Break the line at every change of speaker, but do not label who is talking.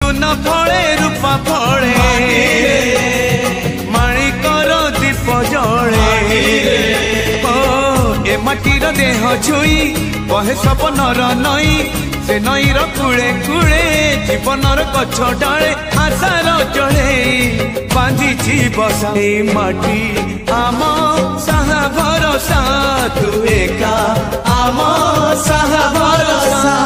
सुन फले रूपा फले माणिकर दीप जले ए माटीर देह छुई कहे सब नर नई से नईर कूले कूले जीवनर गछ डाले आशार चढ़े बांधी बसा माटी आम साहा भरोसा तू एका आम साहा भरोसा